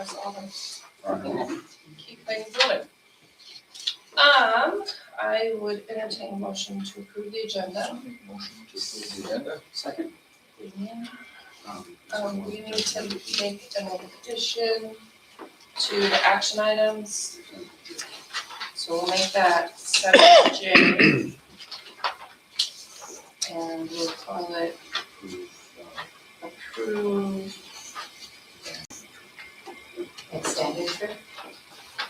That's all. Alright. Keep things moving. I would entertain a motion to approve the agenda. Motion to approve the agenda. Second. We need to make an addition to the action items. So we'll make that 7J. And we'll call it approve. Extended trip?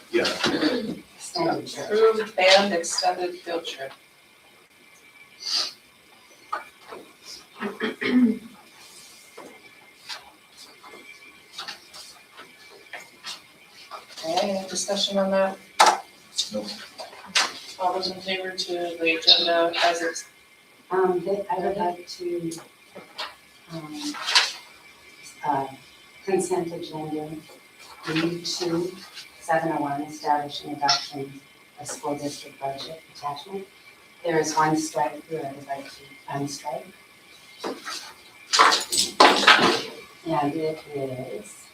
Yeah. Extended trip. Approved band extended field trip. Okay, any discussion on that? No. All those in favor to the agenda as it's, I would like to, consent agenda, B2, 701, establishing adoption of school district budget attachment. There is one strike here I would like to unstrike. And it is,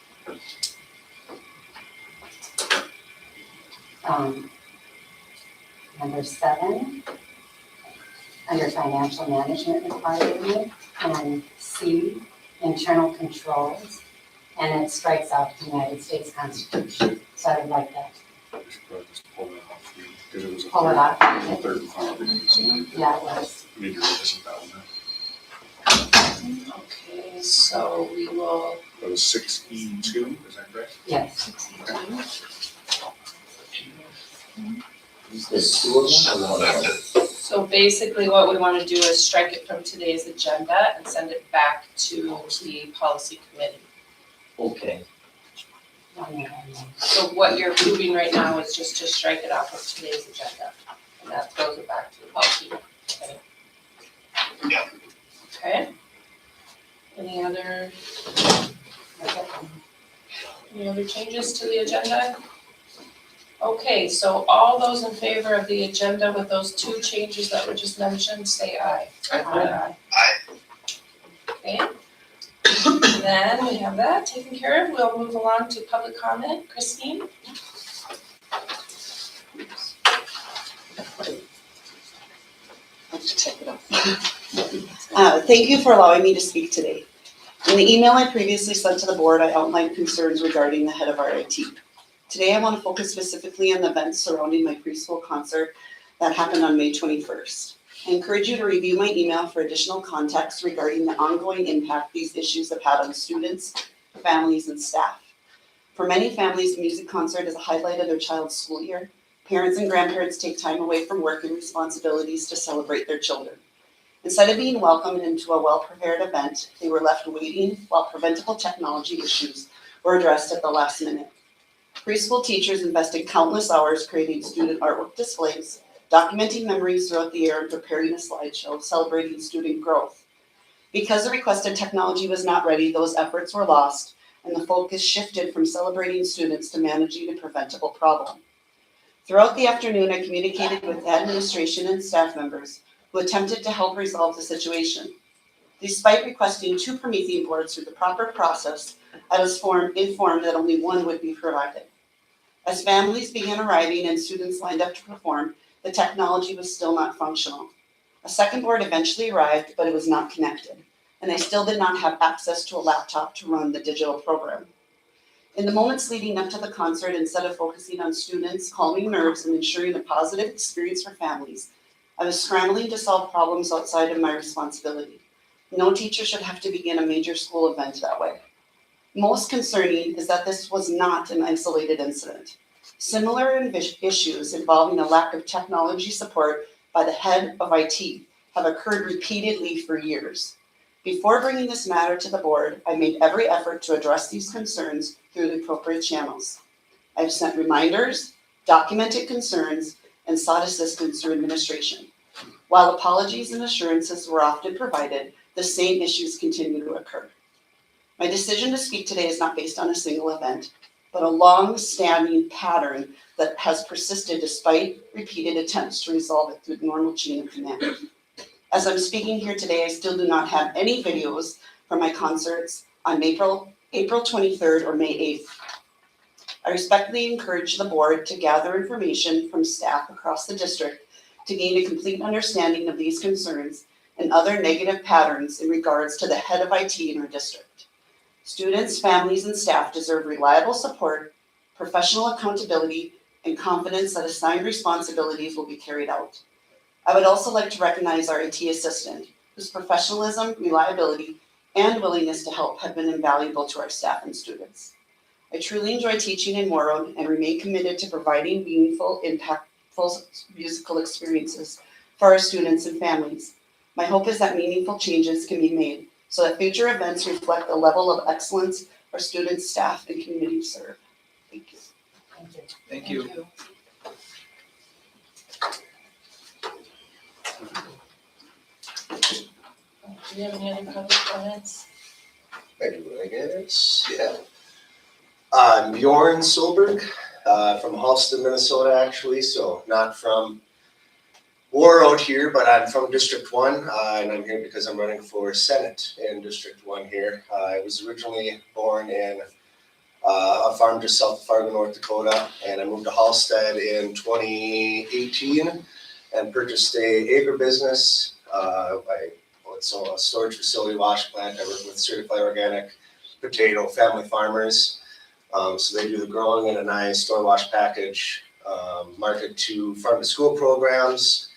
number 7, under financial management requirement, and C, internal controls, and it strikes out the United States Constitution. So I would like that. We should probably just pull that off, because it was a Pull it off. third and final reading, so Yeah, it was. we need to revisit that one. okay, so we will, That was 6E2, is that correct? Yes. so basically what we want to do is strike it from today's agenda and send it back to the policy committee. Okay, So what you're approving right now is just to strike it off of today's agenda, and that throws it back to the policy committee. Okay? Any other changes to the agenda? Okay, so all those in favor of the agenda with those 2 changes that were just mentioned, say aye. Aye. Okay. Then we have that taken care of. We'll move along to public comment. Christine? Thank you for allowing me to speak today. In the email I previously sent to the board, I outlined concerns regarding the head of our IT. Today, I want to focus specifically on the events surrounding my preschool concert that happened on May 21st. I encourage you to review my email for additional context regarding the ongoing impact these issues have had on students, families, and staff. For many families, the music concert is a highlight of their child's school year. Parents and grandparents take time away from work and responsibilities to celebrate their children. Instead of being welcomed into a well-prepared event, they were left waiting while preventable technology issues were addressed at the last minute. Preschool teachers invested countless hours creating student artwork displays, documenting memories throughout the year, and preparing a slideshow celebrating student growth. Because the requested technology was not ready, those efforts were lost, and the focus shifted from celebrating students to managing a preventable problem. Throughout the afternoon, I communicated with administration and staff members who attempted to help resolve the situation. Despite requesting 2 Promethean boards through the proper process, I was informed that only 1 would be provided. As families began arriving and students lined up to perform, the technology was still not functional. A second board eventually arrived, but it was not connected, and I still did not have access to a laptop to run the digital program. In the moments leading up to the concert, instead of focusing on students, calming nerves, and ensuring a positive experience for families, I was scrambling to solve problems outside of my responsibility. No teacher should have to begin a major school event that way. Most concerning is that this was not an isolated incident. Similar issues involving a lack of technology support by the head of IT have occurred repeatedly for years. Before bringing this matter to the board, I made every effort to address these concerns through the appropriate channels. I've sent reminders, documented concerns, and sought assistance through administration. While apologies and assurances were often provided, the same issues continue to occur. My decision to speak today is not based on a single event, but a long-standing pattern that has persisted despite repeated attempts to resolve it through the normal chain of command. As I'm speaking here today, I still do not have any videos from my concerts on April 23rd or May 8th. I respectfully encourage the board to gather information from staff across the district to gain a complete understanding of these concerns and other negative patterns in regards to the head of IT in our district. Students, families, and staff deserve reliable support, professional accountability, and confidence that assigned responsibilities will be carried out. I would also like to recognize our IT assistant, whose professionalism, reliability, and willingness to help have been invaluable to our staff and students. I truly enjoy teaching in Warroad and remain committed to providing meaningful, impactful musical experiences for our students and families. My hope is that meaningful changes can be made so that future events reflect the level of excellence our students, staff, and community serve. Thank you. Thank you. Thank you. Do you have any other public comments? I do, I guess, yeah. I'm Bjorn Solberg, from Halston, Minnesota, actually, so not from Warroad here, but I'm from District 1, and I'm here because I'm running for Senate in District 1 here. I was originally born in a farm just south of Fargo, North Dakota, and I moved to Halstead in 2018 and purchased a agribusiness. So a storage facility, wash plant. I work with certified organic potato family farmers. So they do the growing, and I store wash package, market to farm to school programs,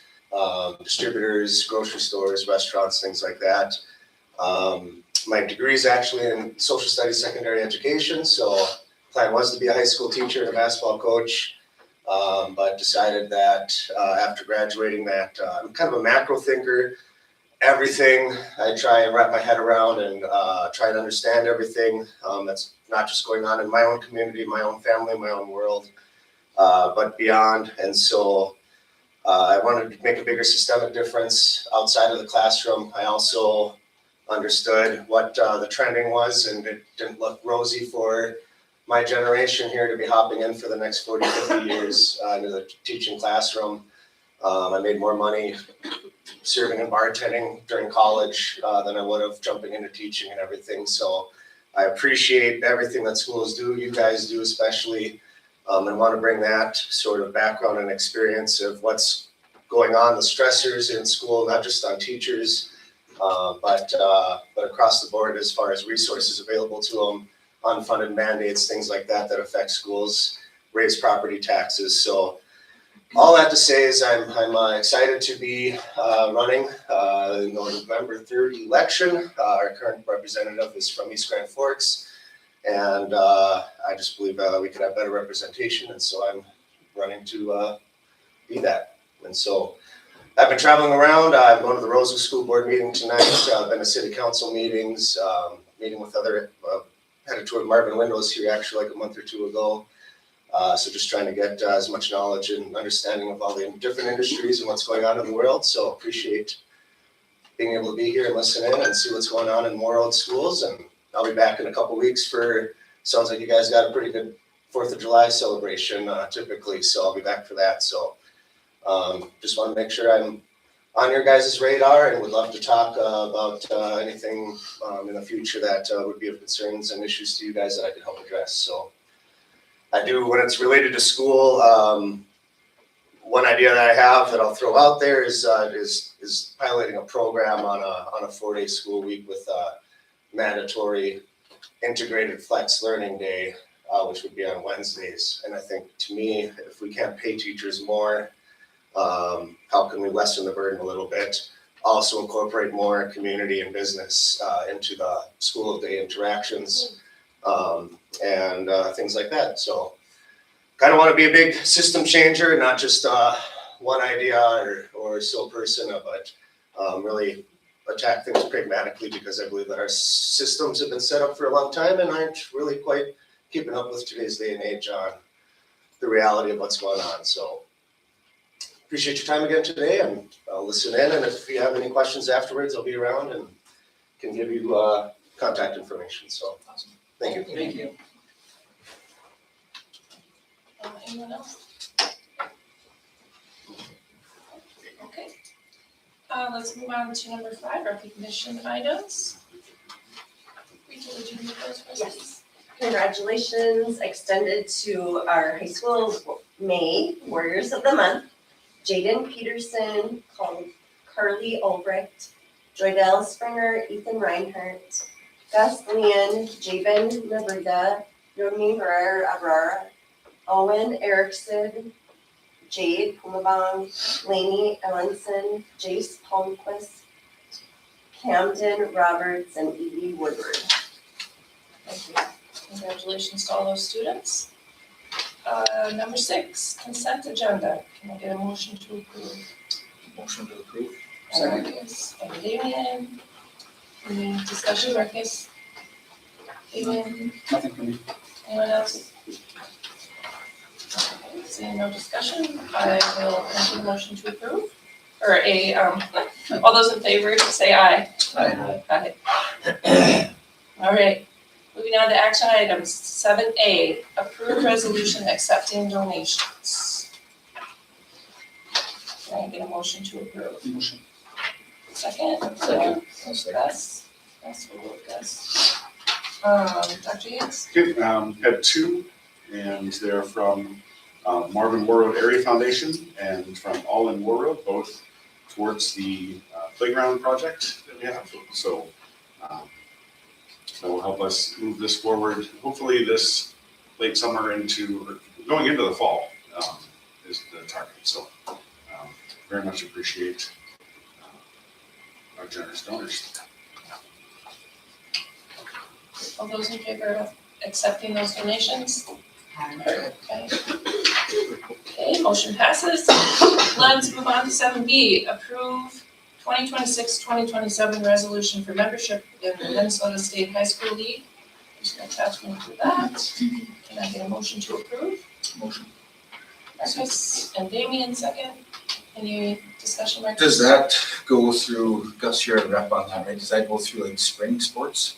distributors, grocery stores, restaurants, things like that. My degree is actually in social studies, secondary education. So plan was to be a high school teacher and a basketball coach. But decided that after graduating that I'm kind of a macro thinker. Everything I try and wrap my head around and try and understand everything that's not just going on in my own community, my own family, my own world, but beyond. And so I wanted to make a bigger systemic difference outside of the classroom. I also understood what the trending was, and it didn't look rosy for my generation here to be hopping in for the next 40, 50 years into the teaching classroom. I made more money serving and bartending during college than I would have jumping into teaching and everything. So I appreciate everything that schools do, you guys do especially, and want to bring that sort of background and experience of what's going on, the stressors in school, not just on teachers, but across the board as far as resources available to them, unfunded mandates, things like that that affect schools, raise property taxes. So all that to say is I'm excited to be running in the November 3rd election. Our current representative is from East Grand Forks, and I just believe we could have better representation, and so I'm running to be that. And so I've been traveling around. I'm going to the Roseau School Board meeting tonight. I've been to city council meetings, meeting with other, headed toward Marvin Windows here actually like a month or two ago. So just trying to get as much knowledge and understanding of all the different industries and what's going on in the world. So appreciate being able to be here and listen in and see what's going on in Warroad schools. And I'll be back in a couple weeks for, sounds like you guys got a pretty good 4th of July celebration typically. So I'll be back for that. So just want to make sure I'm on your guys' radar and would love to talk about anything in the future that would be of concerns and issues to you guys that I could help address. So I do, when it's related to school, one idea that I have that I'll throw out there is piloting a program on a 4-day school week with a mandatory integrated flex learning day, which would be on Wednesdays. And I think to me, if we can't pay teachers more, how can we lessen the burden a little bit? Also incorporate more community and business into the school of day interactions. And things like that. So kind of want to be a big system changer, not just one idea or sole person, but really attack things pragmatically, because I believe that our systems have been set up for a long time and aren't really quite keeping up with today's day and age on the reality of what's going on. So appreciate your time again today, and I'll listen in, and if you have any questions afterwards, I'll be around and can give you contact information. So Awesome. thank you. Thank you. Anyone else? Okay. Let's move on to number 5, recognition items. Rachel, would you do those first? Yes. Congratulations extended to our high school May Warriors of the Month, Jaden Peterson, Carly Ulbricht, Joydell Springer, Ethan Reinhardt, Gus Leon, Jabin Nabriga, Yomi Herrera Abrara, Owen Erickson, Jade Pumabong, Lainey Ellenson, Jace Palmquist, Camden Roberts, and Evie Woodward. Thank you. Congratulations to all those students. Number 6, consent agenda. Can I get a motion to approve? Motion to approve. Marcus and Damian. Any discussion, Marcus? Damian, Nothing for me. anyone else? Okay, seeing no discussion, I will make a motion to approve. Or all those in favor, say aye. Aye. Aye. All right, moving on to action items, 7A, approve resolution accepting donations. Can I get a motion to approve? Motion. Second? Second. Gus? Gus, we'll go with Gus. Dr. Yates? Okay, had 2, and they're from Marvin Warroad Area Foundation and from All in Warroad, both towards the playground project that we have. So that will help us move this forward. Hopefully this late summer into, going into the fall is the target. So very much appreciate our generous donors. All those in favor of accepting those donations? Okay. Okay, motion passes. Let's move on to 7B, approve 2026-2027 resolution for membership in the Minnesota State High School League. There's an attachment to that. Can I get a motion to approve? Motion. Marcus and Damian, second. Any discussion, Marcus? Does that go through, Gus, you're a rep on that, right? Does that go through like spring sports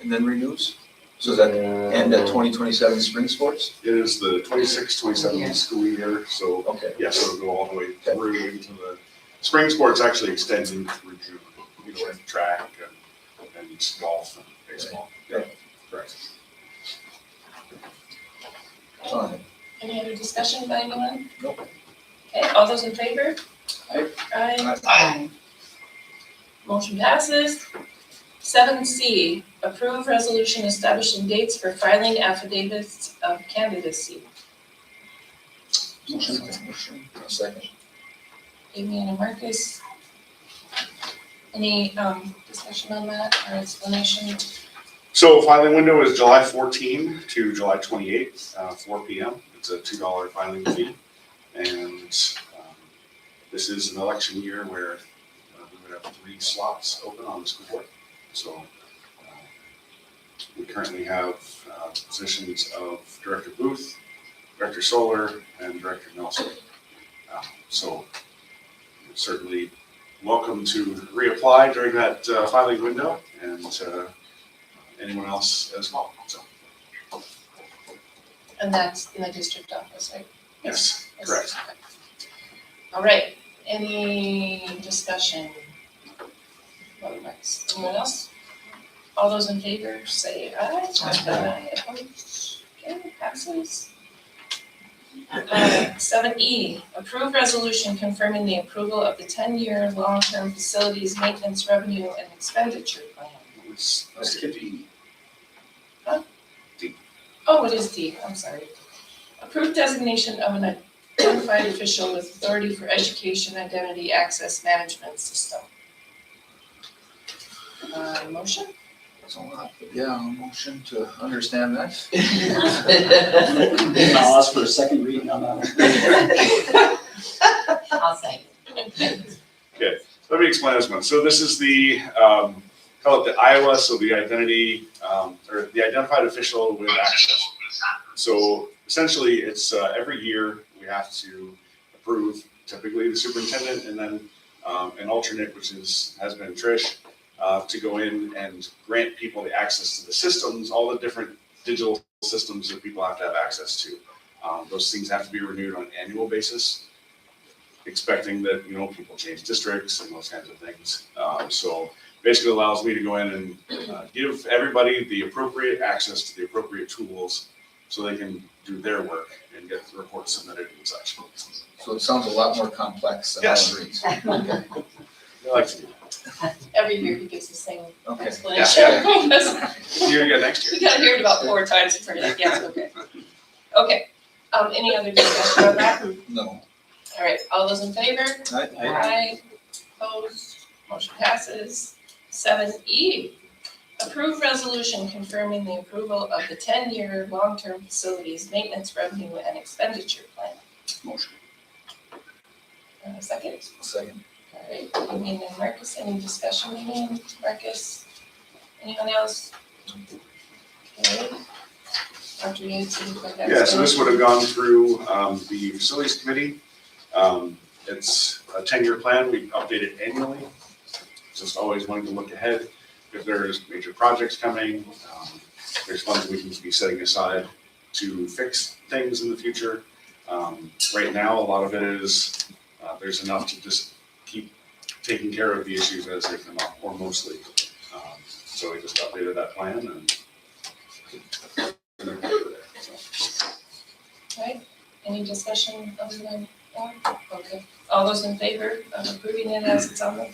and then renews? So does that end at 2027 spring sports? It is the 26-27 Yeah. school year, so Okay. yes, it'll go all the way through into the spring sports actually extending through June, you know, with track and golf and baseball. Yeah, correct. Fine. Any other discussion by anyone? Nope. Okay, all those in favor? Aye. Aye. Aye. Motion passes. 7C, approve resolution establishing dates for filing affidavits of candidacy. Motion. Motion. Second. Damian and Marcus. Any discussion on that or explanation? So filing window is July 14 to July 28, 4 p.m. It's a $2 filing fee. And this is an election year where we would have 3 slots open on the school board. So we currently have positions of Director Booth, Director Solar, and Director Nelson. So you're certainly welcome to reapply during that filing window, and anyone else as well. So And that's in the district office, right? yes, Yes. correct. All right, any discussion? Anyone else? All those in favor say aye. Aye. Opposed? Okay, passes. 7E, approve resolution confirming the approval of the 10-year long-term facilities maintenance revenue and expenditure plan. Let's skip E. Oh, it is D, I'm sorry. Approve designation of an identified official with authority for education identity access management system. Motion? So, yeah, motion to understand that. I'll ask for a second reading on that. I'll say. Let me explain this one. So this is the, call it the Iowa, so the identity, or the identified official with access. So essentially, it's every year we have to approve, typically the superintendent, and then an alternate, which has been Trish, to go in and grant people the access to the systems, all the different digital systems that people have to have access to. Those things have to be renewed on an annual basis, expecting that, you know, people change districts and those kinds of things. So basically allows me to go in and give everybody the appropriate access to the appropriate tools so they can do their work and get the reports submitted and such. So it sounds a lot more complex than how Yes. it reads. I like to do Every year he gives the same Okay. explanation. that. You get next We year. gotta hear it about 4 times before you're like, yes, okay. Okay, any other discussion on that? No. All right, all those in favor? I, Aye. Opposed, motion passes. 7E, approve resolution confirming the approval of the 10-year long-term facilities maintenance revenue and expenditure plan. motion. Second? Second. All right, Damien and Marcus, any discussion, Damien, Marcus? Anyone else? Okay. Dr. Yates, you look like Yeah, so this would have gone through the facilities committee. It's a 10-year plan, we update it annually. Just always wanting to look ahead. If there's major projects coming, there's funds we can be setting aside to fix things in the future. Right now, a lot of it is, there's enough to just keep taking care of the issues as they come up, or mostly. So we just updated that plan and they're good for there, so. Right, any discussion other than that? Okay, all those in favor of approving it as it's on the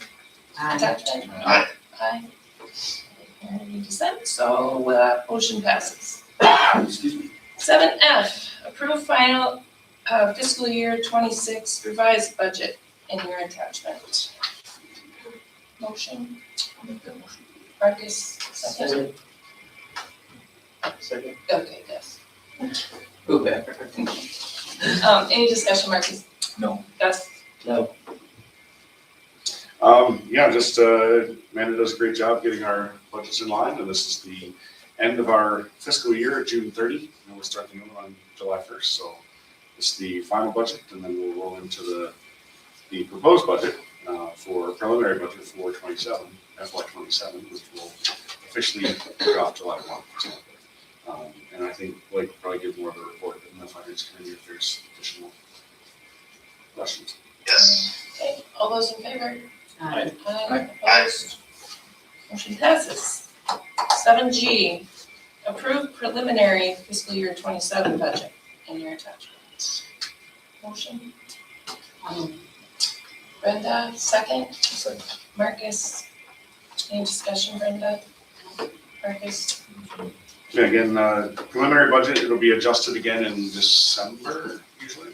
attachment? Aye. Aye. Any dissent, so motion passes. Excuse me. 7F, approve final fiscal year 26 revised budget in your attachment. Motion, I'll make that motion. Marcus, second? Second. Okay, yes. Go back. Any discussion, Marcus? No. Gus? No. Yeah, just Amanda does a great job getting our budgets in line, and this is the end of our fiscal year, June 30. And we're starting the new one on July 1st, so this is the final budget, and then we'll roll into the proposed budget for preliminary budget for FY27, which will officially kick off July 1. So, and I think Blake will probably give more of a report in the finance committee if there's additional questions. Okay, all those in favor? Aye. Aye. Opposed? Motion passes. 7G, approve preliminary fiscal year 27 budget in your attachment. Motion, Brenda, second. Second. Marcus, any discussion, Brenda? Marcus? Yeah, again, preliminary budget, it'll be adjusted again in December usually.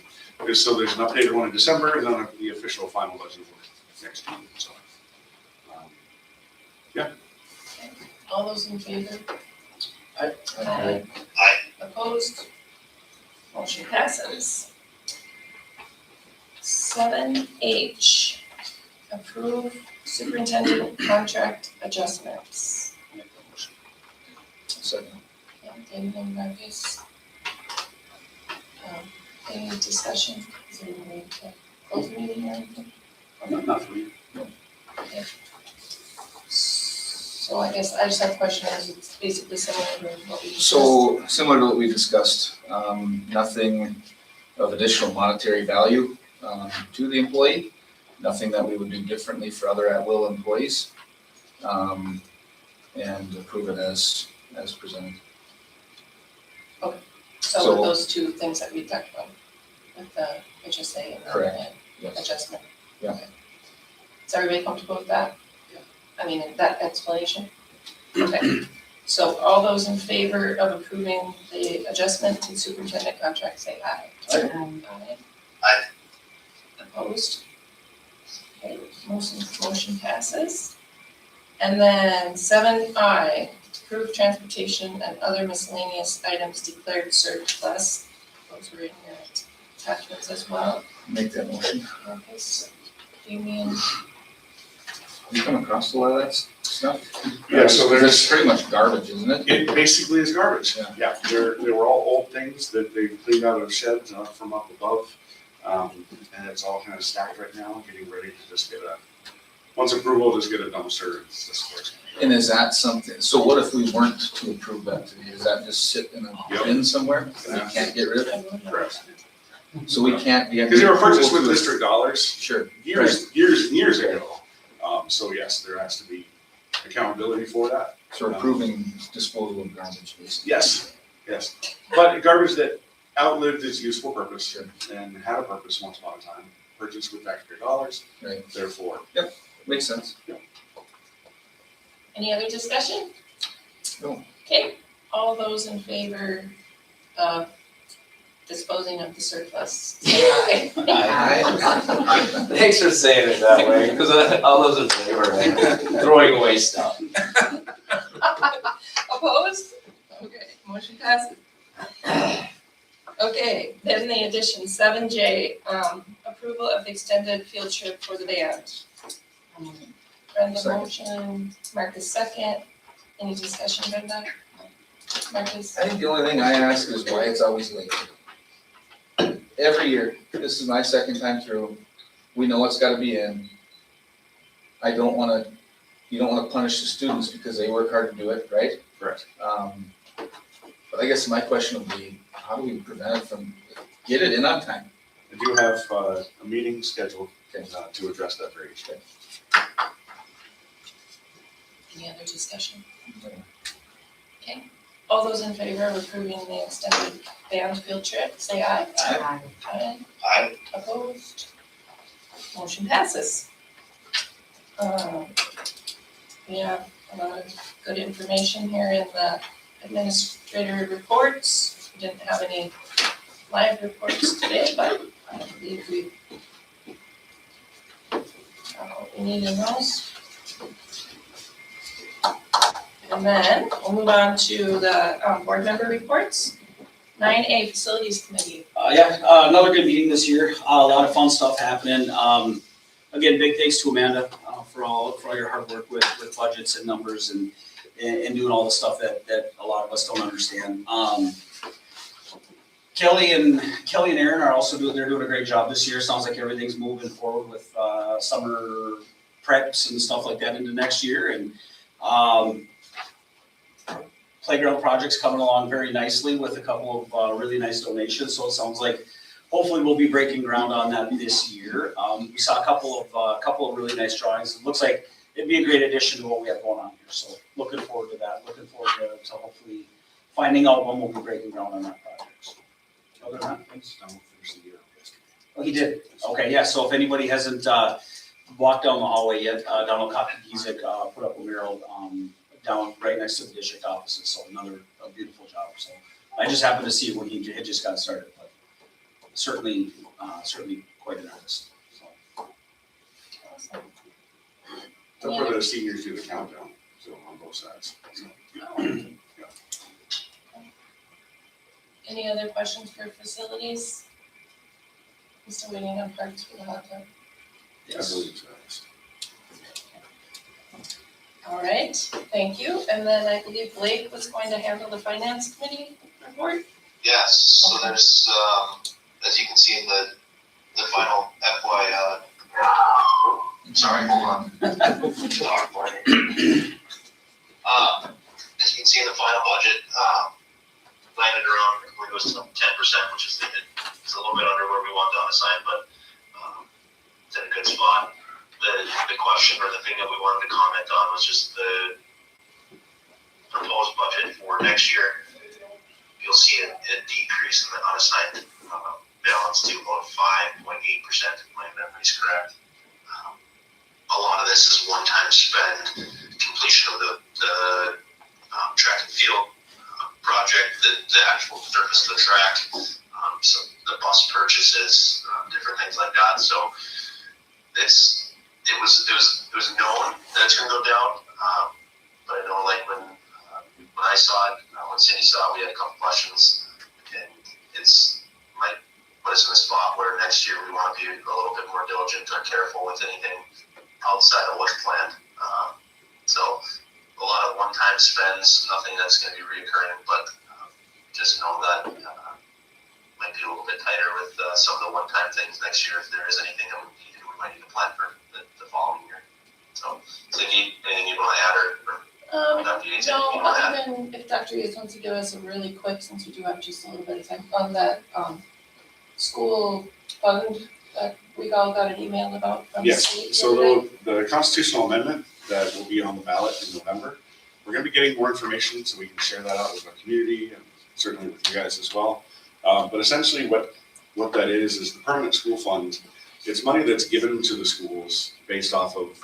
So there's an updated one in December and then the official final budget will next June, so. All those in favor? Aye. Opposed? Motion passes. 7H, approve superintendent contract adjustments. Make that motion. Second. Yeah, David and Marcus. Any discussion? Is there any need to close the meeting or anything? Not for you. So I guess I just have a question, is it's basically similar to what we discussed? So similar to what we discussed, nothing of additional monetary value to the employee, nothing that we would do differently for other at-will employees, and approve it as presented. So so- with those two things that we talked about, with the HSA and the Correct. Yes. adjustment? Yeah. Okay. Is everybody comfortable with that? Yeah. I mean, that explanation? Okay, so all those in favor of approving the adjustment to superintendent contract, say aye. Aye. Aye. Opposed? Okay, motion passes. And then 7I, approve transportation and other miscellaneous items declared surplus. Those were in your attachments as well. Make that motion. Marcus, Damien, You come across a lot of that stuff? Yeah, so It's there's, pretty much garbage, isn't it? it basically is garbage. Yeah. Yeah, they were all old things that they cleaned out of sheds and up from up above. And it's all kind of stacked right now, getting ready to just get once approval, just get a dumpster. It's just works. And is that something, so what if we weren't to approve that today? Does that just sit in a Yep. bin somewhere? We Yeah. can't get rid of it? I don't know. Correct. So we can't, we have. Because they were purchased with approval to- district dollars Sure. years and years ago. So yes, there has to be accountability for that. So approving disposal of garbage, basically. Yes, yes. But garbage that outlived its useful purpose Sure. and had a purpose once upon a time, purchased with taxpayer dollars, Right. therefore. Makes sense. Any other discussion? No. Okay, all those in favor of disposing of the surplus, say aye. Thanks for saying it that way, because all those in favor, of throwing away stuff. Opposed? Okay, motion passes. Okay, then the addition, 7J, approval of the extended field trip for the band. Brenda Second. motion, Marcus second. Any discussion, Brenda? Marcus? I think the only thing I ask is why it's always late. Every year, this is my second time through, we know it's gotta be in. You don't wanna punish the students because they work hard to do it, right? Correct. But I guess my question would be, how do we prevent it from, get it in on time? I do have a meeting scheduled Okay. to address that very issue. Any other discussion? Okay, all those in favor of approving the extended band field trip, say aye. Aye. Aye. Aye. Opposed? Motion passes. We have a lot of good information here in the administrator reports. We didn't have any live reports today, but I believe we got what we need in those. And then we'll move on to the board member reports. 9A Facilities Committee. Another good meeting this year, a lot of fun stuff happening. Again, big thanks to Amanda for all your hard work with budgets and numbers and doing all the stuff that a lot of us don't understand. Kelly and Aaron are also doing a great job this year. Sounds like everything's moving forward with summer preps and stuff like that into next year. And playground projects coming along very nicely with a couple of really nice donations. So it sounds like hopefully we'll be breaking ground on that this year. We saw a couple of really nice drawings. It looks like it'd be a great addition to what we have going on here. So looking forward to that. Looking forward to hopefully finding out when we'll be breaking ground on that project. So, other than that, thanks. We'll finish the year yesterday. Oh, he did? Okay, yeah, so if anybody hasn't walked down the hallway yet, Donald Kopke-Gizik put up a mural down right next to the district offices, so another beautiful job. So I just happened to see it when he had just got started, but certainly quite an artist, so. Awesome. That's where the seniors do the countdown, so on both sides. So, Any other questions for facilities? I'm still waiting on parts for the hot tub. I believe so. All right, thank you. And then I believe Blake was going to handle the finance committee report. Yes, so there's, as you can see in the final FY, sorry, hold on. Dog barking. As you can see in the final budget, landed around, I believe it was 10%, which is it's a little bit under where we want to assign, but it's in a good spot. The question or the thing that we wanted to comment on was just the proposed budget for next year. You'll see a decrease in the unassigned balance to about 5.8%, if my memory is correct. A lot of this is one-time spend, completion of the track and field project, the actual surface of the track, so the bus purchases, different things like that. So it was known that it's gonna go down, but I know like when I saw it, when Cindy saw it, we had a couple questions, and it's might put us in a spot where next year we want to be a little bit more diligent or careful with anything outside of what's planned. So a lot of one-time spends, nothing that's going to be reoccurring, but just know that might be a little bit tighter with some of the one-time things next year if there is anything that we might need to plan for the following year. So anything you want to add or Dr. Yates, anything you No, want to add? other than if Dr. Yates wants to give us a really quick, since we do have just a little bit of time, on that school fund that we all got an email about from the state. Yes, so the constitutional amendment that will be on the ballot in November. We're gonna be getting more information so we can share that out with our community and certainly with you guys as well. But essentially what that is the permanent school fund. It's money that's given to the schools based off of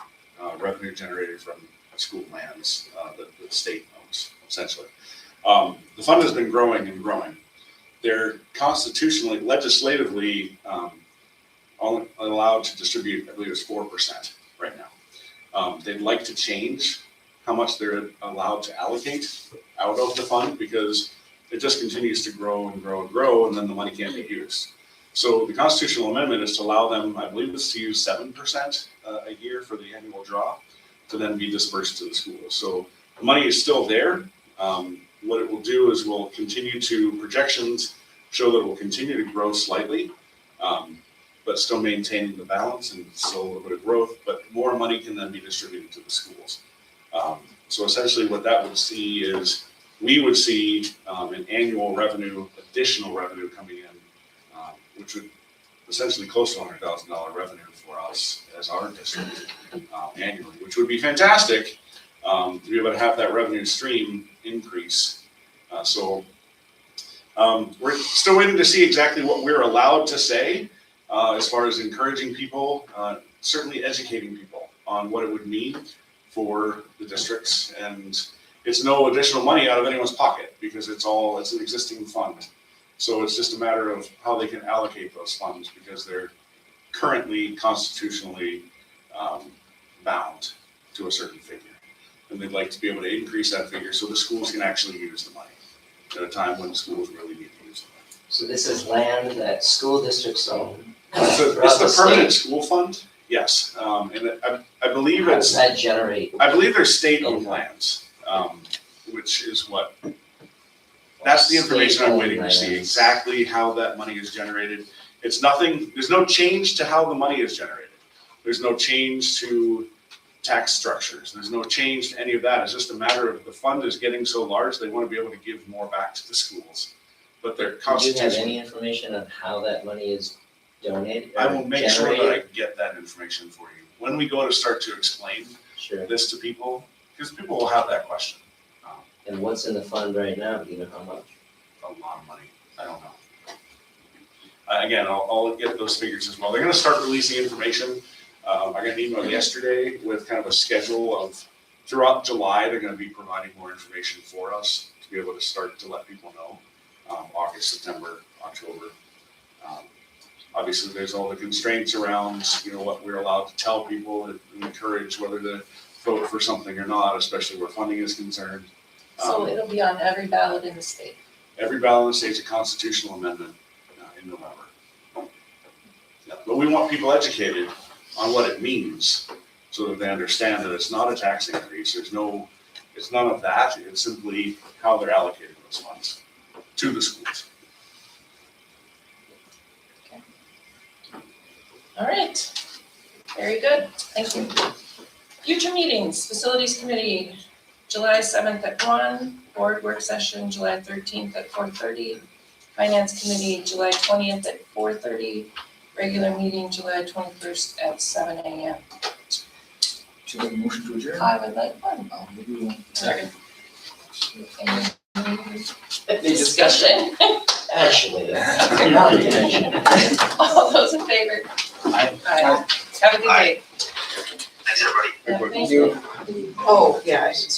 revenue generated from school lands that the state owns, essentially. The fund has been growing and growing. They're constitutionally, legislatively only allowed to distribute, I believe it's 4% right now. They'd like to change how much they're allowed to allocate out of the fund because it just continues to grow and grow and grow, and then the money can't be used. So the constitutional amendment is to allow them, I believe it's to use 7% a year for the annual draw to then be dispersed to the schools. So the money is still there. What it will do is we'll continue to, projections show that it will continue to grow slightly, but still maintaining the balance and still a little bit of growth, but more money can then be distributed to the schools. So essentially what that would see is, we would see an annual revenue, additional revenue coming in, which would essentially close to $100,000 revenue for us as our district annually, which would be fantastic to be able to have that revenue stream increase. So we're still waiting to see exactly what we're allowed to say as far as encouraging people, certainly educating people on what it would mean for the districts. And it's no additional money out of anyone's pocket because it's an existing fund. So it's just a matter of how they can allocate those funds because they're currently constitutionally bound to a certain figure. And they'd like to be able to increase that figure so the schools can actually use the money at a time when the schools really need to use the money. So this is land that school districts own. So throughout it's the state. permanent school fund, yes. And I believe How does it's, that generate? I believe they're state-owned lands, which is what, that's the information I'm waiting to see, exactly how that money is generated. It's nothing, there's no change to how the money is generated. There's no change to tax structures. There's no change to any of that. It's just a matter of the fund is getting so large, they want to be able to give more back to the schools. But they're Do you have constitutional. any information on how that money is donated I or will make sure that I generated? get that information for you. When we go to start to explain Sure. this to people, because people will have that question. And what's in the fund right now? Do you know how much? A lot of money. I don't know. Again, I'll get those figures as well. They're gonna start releasing information. I got an email yesterday with kind of a schedule of, throughout July, they're gonna be providing more information for us to be able to start to let people know. August, September, October. Obviously, there's all the constraints around, what we're allowed to tell people and encourage whether to vote for something or not, especially where funding is concerned. So it'll be on every ballot in the state. Every ballot in the state's a constitutional amendment in November. Yeah, but we want people educated on what it means so that they understand that it's not a tax increase. It's none of that. It's simply how they're allocating those funds to the schools. All right, very good, thank you. Future meetings, Facilities Committee, July 7th at 1, Board Work Session, July 13th at 4:30, Finance Committee, July 20th at 4:30, regular meeting, July 21st at 7 a.m. Should we have a motion to adjourn? I would like one. Maybe we won't. Second. Any discussion? Actually, not intention. All those in favor? Aye. Aye. Have a good day. Thanks, everybody. Yeah, thank you. Oh, yeah, I should